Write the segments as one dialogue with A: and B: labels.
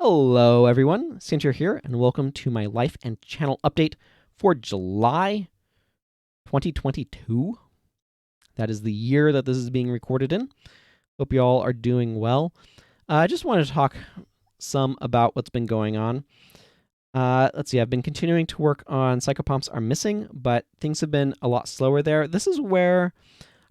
A: Hello, everyone. Santir here, and welcome to my life and channel update for July 2022. That is the year that this is being recorded in. Hope you all are doing well. I just wanted to talk some about what's been going on. Let's see, I've been continuing to work on Psychopomps Are Missing, but things have been a lot slower there. This is where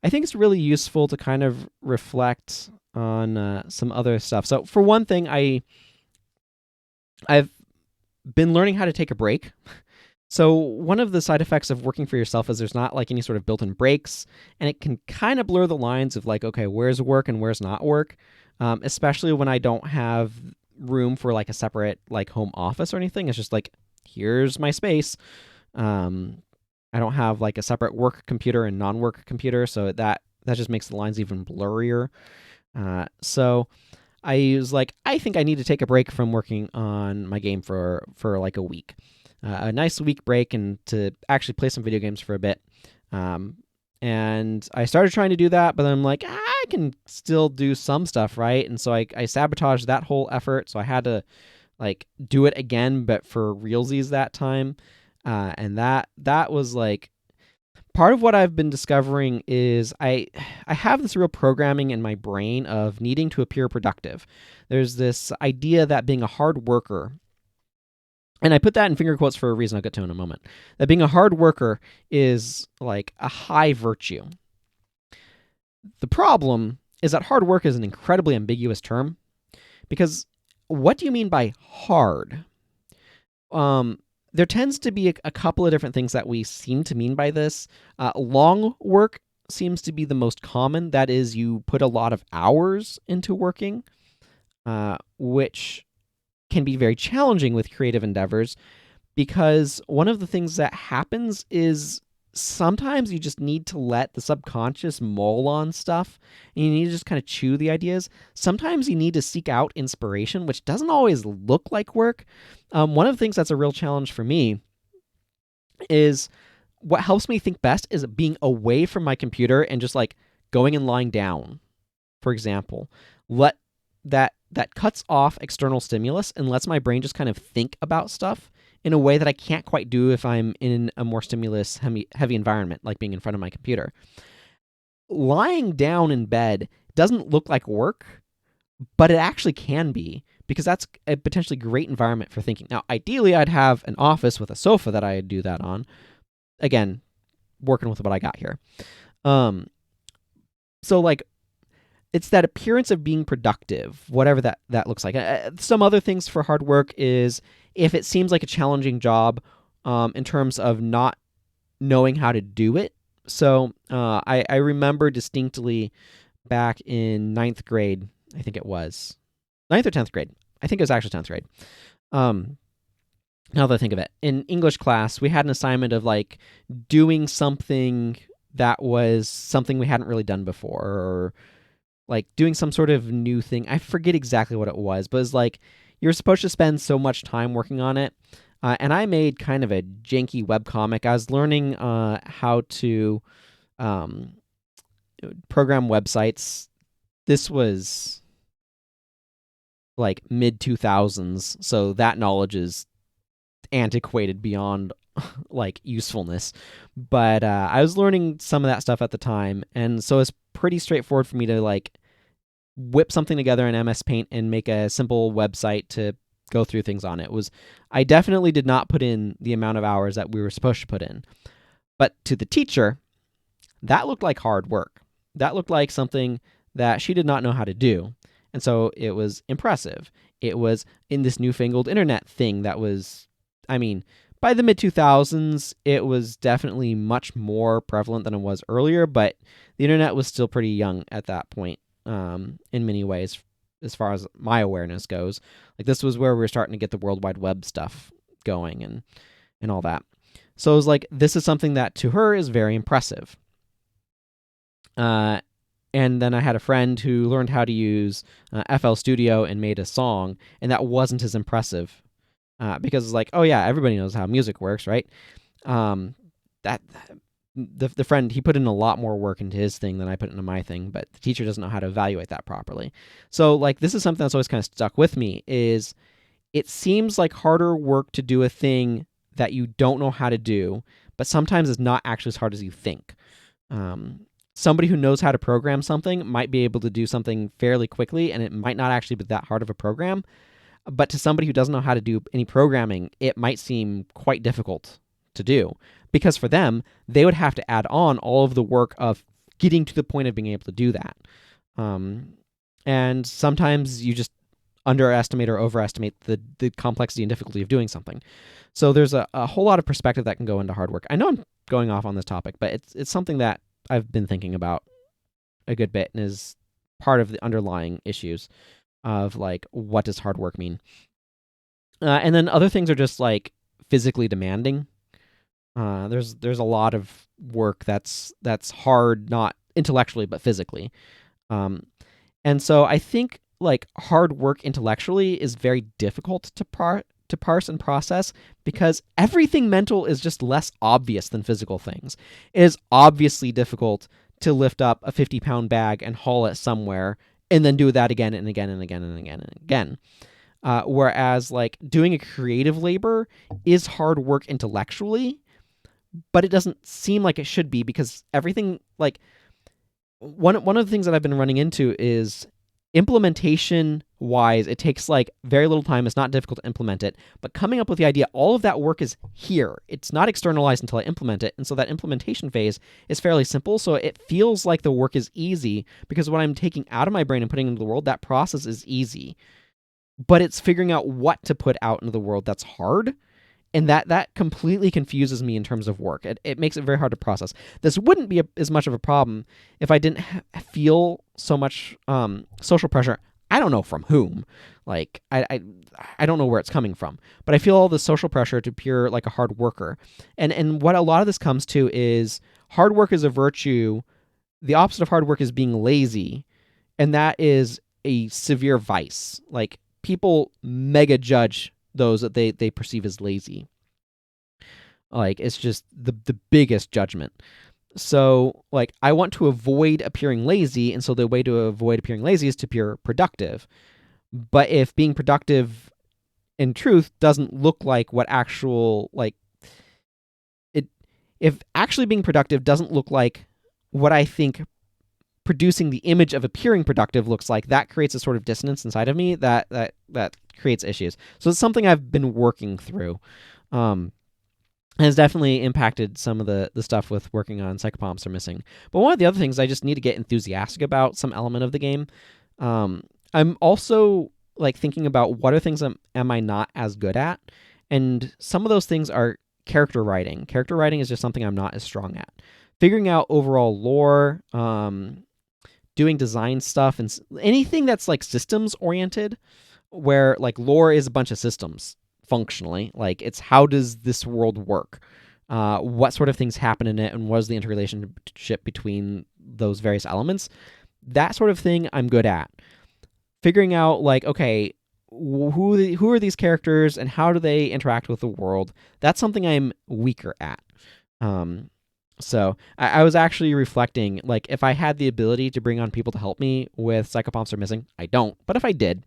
A: I think it's really useful to kind of reflect on some other stuff. So for one thing, I've been learning how to take a break. So one of the side effects of working for yourself is there's not like any sort of built-in breaks, and it can kind of blur the lines of like, okay, where's work and where's not work, especially when I don't have room for like a separate like home office or anything. It's just like, here's my space. I don't have like a separate work computer and non-work computer, so that just makes the lines even blurrier. So I was like, I think I need to take a break from working on my game for like a week. A nice week break and to actually play some video games for a bit. And I started trying to do that, but then I'm like, I can still do some stuff, right? And so I sabotaged that whole effort, so I had to like do it again, but for realsies that time. And that was like, part of what I've been discovering is I have this real programming in my brain of needing to appear productive. There's this idea that being a hard worker, and I put that in finger quotes for a reason I'll get to in a moment, that being a hard worker is like a high virtue. The problem is that hard work is an incredibly ambiguous term, because what do you mean by hard? There tends to be a couple of different things that we seem to mean by this. Long work seems to be the most common. That is, you put a lot of hours into working, which can be very challenging with creative endeavors, because one of the things that happens is sometimes you just need to let the subconscious mull on stuff, and you need to just kind of chew the ideas. Sometimes you need to seek out inspiration, which doesn't always look like work. One of the things that's a real challenge for me is what helps me think best is being away from my computer and just like going and lying down, for example. That cuts off external stimulus and lets my brain just kind of think about stuff in a way that I can't quite do if I'm in a more stimulus heavy environment, like being in front of my computer. Lying down in bed doesn't look like work, but it actually can be, because that's a potentially great environment for thinking. Now, ideally, I'd have an office with a sofa that I'd do that on. Again, working with what I got here. So like, it's that appearance of being productive, whatever that looks like. Some other things for hard work is if it seems like a challenging job in terms of not knowing how to do it. So I remember distinctly back in 9th grade, I think it was. 9th or 10th grade. I think it was actually 10th grade. Now that I think of it. In English class, we had an assignment of like doing something that was something we hadn't really done before, or like doing some sort of new thing. I forget exactly what it was, but it's like you're supposed to spend so much time working on it. And I made kind of a janky webcomic. I was learning how to program websites. This was like mid-2000s, so that knowledge is antiquated beyond like usefulness. But I was learning some of that stuff at the time, and so it's pretty straightforward for me to like whip something together in MS Paint and make a simple website to go through things on it. I definitely did not put in the amount of hours that we were supposed to put in. But to the teacher, that looked like hard work. That looked like something that she did not know how to do. And so it was impressive. It was in this newfangled internet thing that was, I mean, by the mid-2000s, it was definitely much more prevalent than it was earlier, but the internet was still pretty young at that point in many ways, as far as my awareness goes. Like, this was where we were starting to get the World Wide Web stuff going and all that. So it was like, this is something that to her is very impressive. And then I had a friend who learned how to use FL Studio and made a song, and that wasn't as impressive. Because it's like, oh yeah, everybody knows how music works, right? The friend, he put in a lot more work into his thing than I put into my thing, but the teacher doesn't know how to evaluate that properly. So like, this is something that's always kind of stuck with me, is it seems like harder work to do a thing that you don't know how to do, but sometimes it's not actually as hard as you think. Um, Somebody who knows how to program something might be able to do something fairly quickly, and it might not actually be that hard of a program. But to somebody who doesn't know how to do any programming, it might seem quite difficult to do, because for them, they would have to add on all of the work of getting to the point of being able to do that. Um, and sometimes you just underestimate or overestimate the complexity and difficulty of doing something. So there's a whole lot of perspective that can go into hard work. I know I'm going off on this topic, but it's something that I've been thinking about a good bit and is part of the underlying issues of like, what does hard work mean? And then other things are just like physically demanding. There's a lot of work that's hard, not intellectually but physically. Um, and so I think like hard work intellectually is very difficult to parse and process, because everything mental is just less obvious than physical things. It is obviously difficult to lift up a 50-pound bag and haul it somewhere and then do that again and again and again and again and again. Whereas like doing a creative labor is hard work intellectually, but it doesn't seem like it should be, because everything like one of the things that I've been running into is implementation wise, it takes like very little time. It's not difficult to implement it, but coming up with the idea, all of that work is here. It's not externalized until I implement it. And so that implementation phase is fairly simple. So it feels like the work is easy, because what I'm taking out of my brain and putting into the world, that process is easy. But it's figuring out what to put out into the world that's hard. And that completely confuses me in terms of work. It makes it very hard to process. This wouldn't be as much of a problem if I didn't feel so much social pressure. I don't know from whom. Like, I don't know where it's coming from. But I feel all this social pressure to appear like a hard worker. And what a lot of this comes to is hard work is a virtue. The opposite of hard work is being lazy. And that is a severe vice. Like, people mega judge those that they perceive as lazy. Like, it's just the biggest judgment. So, like, I want to avoid appearing lazy, and so the way to avoid appearing lazy is to appear productive. But if being productive in truth doesn't look like what actual, like, if actually being productive doesn't look like what I think producing the image of appearing productive looks like, that creates a sort of dissonance inside of me that creates issues. So it's something I've been working through. Has definitely impacted some of the stuff with working on Psychopomps Are Missing. But one of the other things, I just need to get enthusiastic about some element of the game. I'm also like thinking about what are things am I not as good at, and some of those things are character writing. Character writing is just something I'm not as strong at. Figuring out overall lore, doing design stuff, and anything that's like systems oriented, where like lore is a bunch of systems functionally. Like, it's how does this world work? What sort of things happen in it, and what is the interrelationship between those various elements? That sort of thing I'm good at. Figuring out like, okay, who are these characters and how do they interact with the world? That's something I'm weaker at. So I was actually reflecting, like, if I had the ability to bring on people to help me with Psychopomps Are Missing, I don't. But if I did,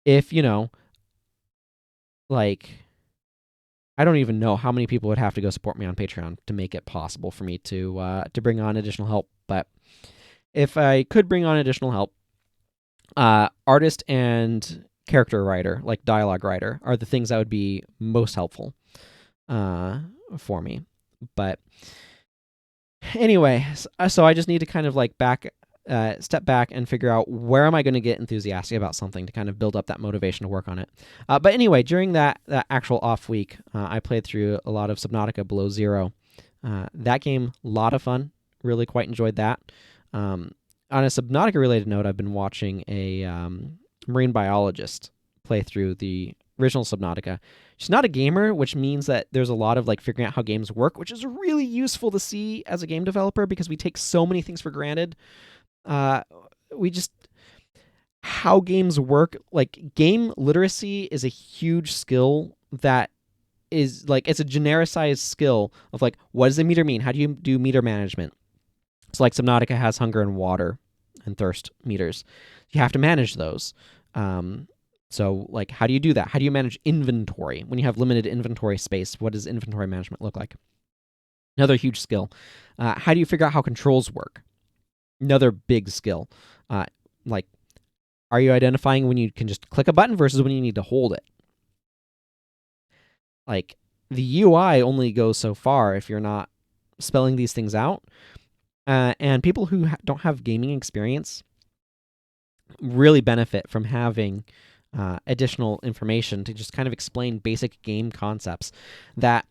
A: if, you know, like, I don't even know how many people would have to go support me on Patreon to make it possible for me to bring on additional help. But if I could bring on additional help, artist and character writer, like dialogue writer, are the things that would be most helpful for me. But anyway, so I just need to kind of like step back and figure out where am I going to get enthusiastic about something to kind of build up that motivation to work on it. But anyway, during that actual off week, I played through a lot of Subnautica Below Zero. That game, a lot of fun. Really quite enjoyed that. On a Subnautica related note, I've been watching a marine biologist play through the original Subnautica. She's not a gamer, which means that there's a lot of like figuring out how games work, which is really useful to see as a game developer, because we take so many things for granted. We just, how games work, like game literacy is a huge skill that is like, it's a genericized skill of like, what does a meter mean? How do you do meter management? So like Subnautica has hunger and water and thirst meters. You have to manage those. So, like, how do you do that? How do you manage inventory when you have limited inventory space? What does inventory management look like? Another huge skill. How do you figure out how controls work? Another big skill. Like, are you identifying when you can just click a button versus when you need to hold it? Like, the UI only goes so far if you're not spelling these things out. And people who don't have gaming experience really benefit from having additional information to just kind of explain basic game concepts that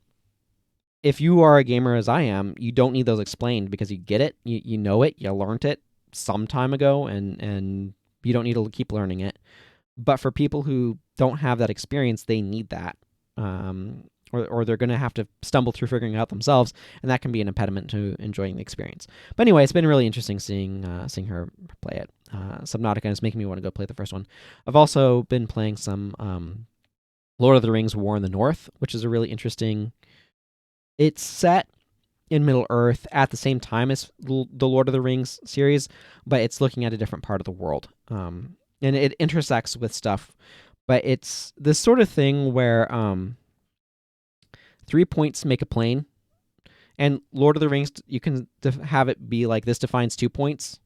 A: if you are a gamer as I am, you don't need those explained because you get it, you know it, you learned it some time ago, and you don't need to keep learning it. But for people who don't have that experience, they need that. Or they're going to have to stumble through figuring it out themselves, and that can be an impediment to enjoying the experience. But anyway, it's been really interesting seeing her play it. Subnautica is making me want to go play the first one. I've also been playing some Lord of the Rings War in the North, which is a really interesting... It's set in Middle Earth at the same time as the Lord of the Rings series, but it's looking at a different part of the world. And it intersects with stuff, but it's this sort of thing where 3 points make a plane, and Lord of the Rings, you can have it be like this defines 2 points,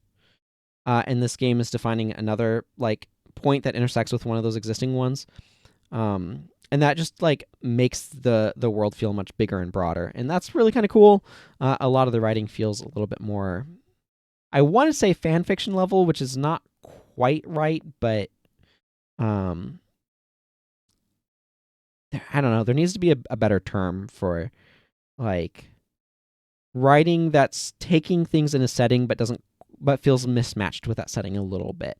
A: and this game is defining another like point that intersects with one of those existing ones. And that just like makes the world feel much bigger and broader, and that's really kind of cool. A lot of the writing feels a little bit more, I want to say fan fiction level, which is not quite right, but I don't know. There needs to be a better term for like writing that's taking things in a setting but feels mismatched with that setting a little bit.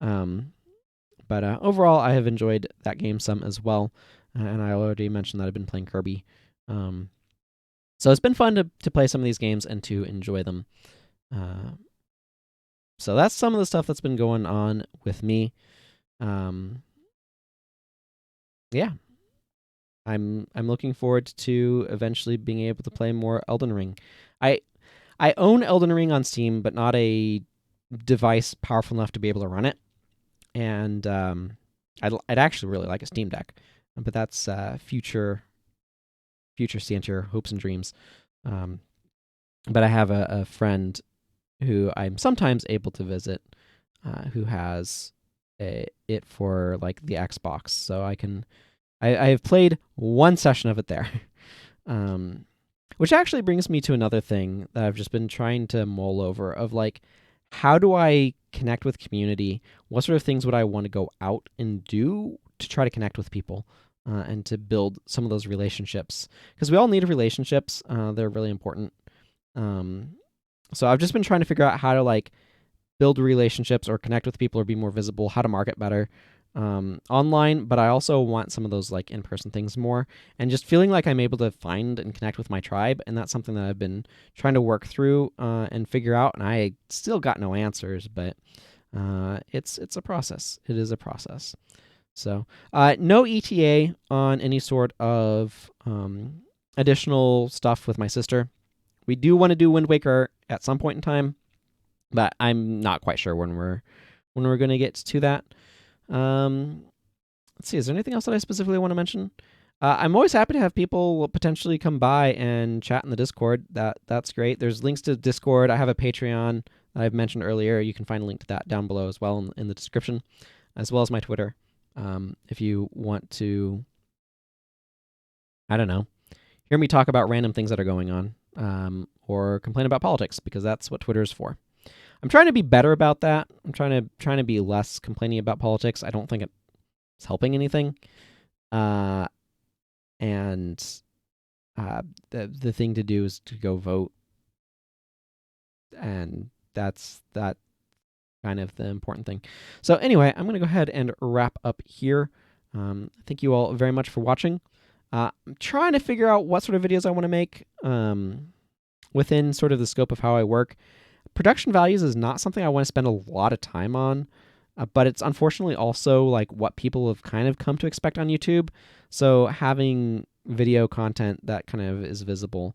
A: But overall, I have enjoyed that game some as well. And I already mentioned that I've been playing Kirby. So it's been fun to play some of these games and to enjoy them. So that's some of the stuff that's been going on with me. Yeah. I'm looking forward to eventually being able to play more Elden Ring. I own Elden Ring on Steam, but not a device powerful enough to be able to run it. And I'd actually really like a Steam Deck, but that's future Santa hopes and dreams. But I have a friend who I'm sometimes able to visit, who has it for like the Xbox, so I have played one session of it there. Which actually brings me to another thing that I've just been trying to mull over of like, how do I connect with community? What sort of things would I want to go out and do to try to connect with people and to build some of those relationships? Because we all need relationships. They're really important. So I've just been trying to figure out how to like build relationships or connect with people or be more visible, how to market better online, but I also want some of those like in-person things more, and just feeling like I'm able to find and connect with my tribe, and that's something that I've been trying to work through and figure out, and I still got no answers, but it's a process. It is a process. So no ETA on any sort of additional stuff with my sister. We do want to do Wind Waker at some point in time, but I'm not quite sure when we're going to get to that. Let's see, is there anything else that I specifically want to mention? I'm always happy to have people potentially come by and chat in the Discord. That's great. There's links to Discord. I have a Patreon that I've mentioned earlier. You can find a link to that down below as well in the description, as well as my Twitter. If you want to, I don't know, hear me talk about random things that are going on, or complain about politics, because that's what Twitter is for. I'm trying to be better about that. I'm trying to be less complaining about politics. I don't think it's helping anything. The thing to do is to go vote, and that's kind of the important thing. So anyway, I'm going to go ahead and wrap up here. Thank you all very much for watching. I'm trying to figure out what sort of videos I want to make within sort of the scope of how I work. Production values is not something I want to spend a lot of time on, but it's unfortunately also like what people have kind of come to expect on YouTube. So having video content that kind of is visible,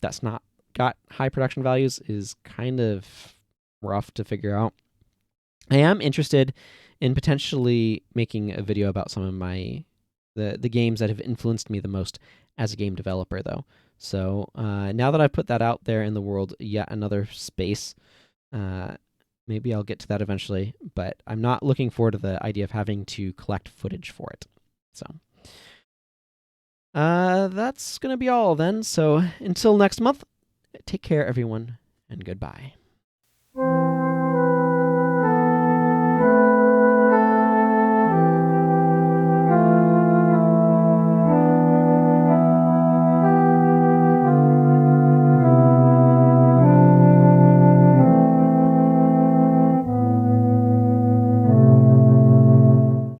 A: that's not got high production values, is kind of rough to figure out. I am interested in potentially making a video about some of the games that have influenced me the most as a game developer, though. So now that I've put that out there in the world, yet another space, maybe I'll get to that eventually. But I'm not looking forward to the idea of having to collect footage for it. So that's gonna be all then. So until next month, take care, everyone, and goodbye.